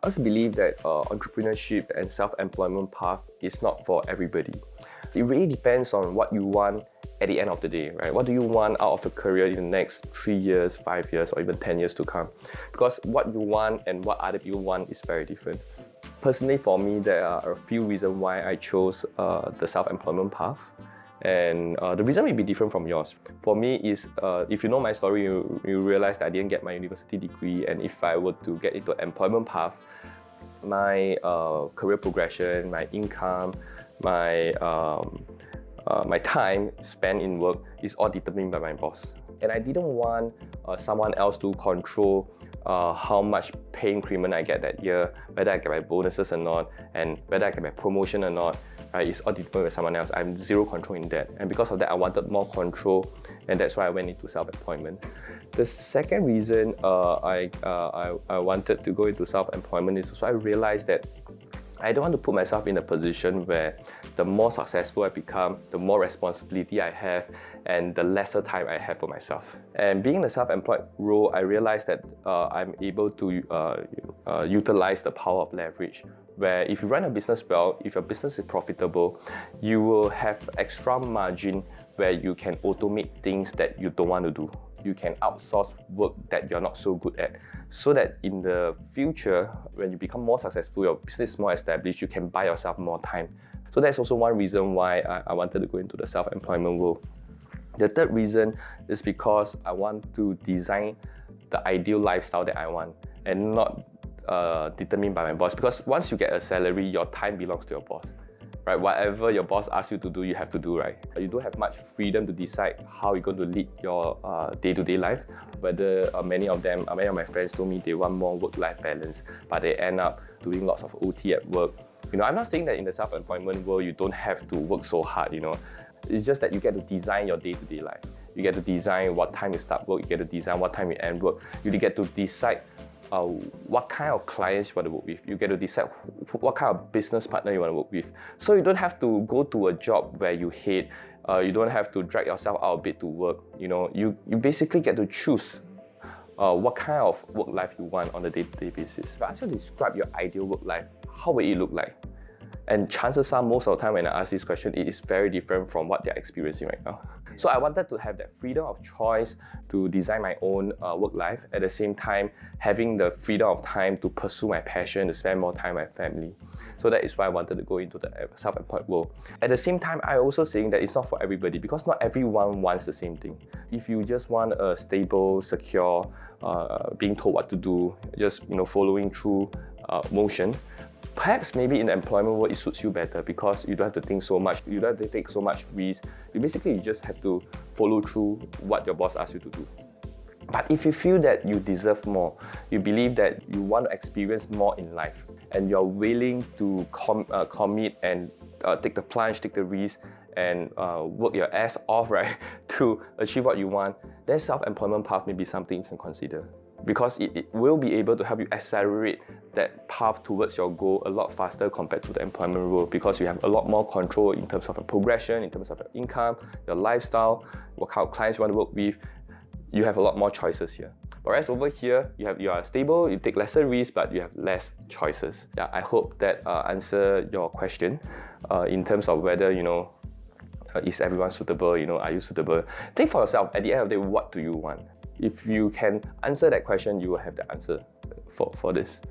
also believe that entrepreneurship and self-employment path is not for everybody. It really depends on what you want at the end of the day, right? What do you want out of a career in the next 3 years, 5 years, or even 10 years to come? Because what you want and what other people want is very different. Personally, for me, there are a few reasons why I chose the self-employment path. And the reason may be different from yours. For me is, if you know my story, you realize that I didn't get my university degree, and if I were to get into an employment path, my career progression, my income, my time spent in work is all determined by my boss. And I didn't want someone else to control how much pay increment I get that year, whether I get my bonuses or not, and whether I get my promotion or not. Right? It's all determined by someone else. I'm zero control in that. And because of that, I wanted more control, and that's why I went into self-employment. The second reason I wanted to go into self-employment is also I realized that I don't want to put myself in a position where the more successful I become, the more responsibility I have, and the lesser time I have for myself. And being in a self-employed role, I realized that I'm able to utilize the power of leverage, where if you run a business well, if your business is profitable, you will have extra margin where you can automate things that you don't want to do. You can outsource work that you're not so good at, so that in the future, when you become more successful, your business is more established, you can buy yourself more time. So that's also one reason why I wanted to go into the self-employment world. The third reason is because I want to design the ideal lifestyle that I want, and not determined by my boss. Because once you get a salary, your time belongs to your boss. Right? Whatever your boss asks you to do, you have to do, right? You don't have much freedom to decide how you're going to lead your day-to-day life. Whether many of my friends told me they want more work-life balance, but they end up doing lots of OT at work. I'm not saying that in the self-employment world you don't have to work so hard, It's just that you get to design your day-to-day life. You get to design what time you start work, you get to design what time you end work. You get to decide what kind of clients you want to work with. You get to decide what kind of business partner you want to work with. So you don't have to go to a job where you hate. You don't have to drag yourself out of bed to work. You basically get to choose what kind of work life you want on a day-to-day basis. If I ask you to describe your ideal work life, how will it look like? And chances are, most of the time when I ask this question, it is very different from what they're experiencing right now. So I wanted to have that freedom of choice to design my own work life, at the same time having the freedom of time to pursue my passion, to spend more time with my family. So that is why I wanted to go into the self-employed world. At the same time, I also saying that it's not for everybody, because not everyone wants the same thing. If you just want a stable, secure, being told what to do, just following through motion, perhaps maybe in the employment world it suits you better, because you don't have to think so much, you don't have to take so much risk. You just have to follow through what your boss asks you to do. But if you feel that you deserve more, you believe that you want to experience more in life, and you're willing to commit and take the plunge, take the risk, and work your ass off, right, to achieve what you want, then self-employment path may be something you can consider. Because it will be able to help you accelerate that path towards your goal a lot faster compared to the employment role, because you have a lot more control in terms of a progression, in terms of your income, your lifestyle, what kind of clients you want to work with. You have a lot more choices here. Whereas over here, you are stable, you take lesser risks, but you have less choices. Yeah, I hope that answer your question in terms of whether, is everyone suitable, are you suitable? Think for yourself, at the end of the day, what do you want? If you can answer that question, you will have the answer for this.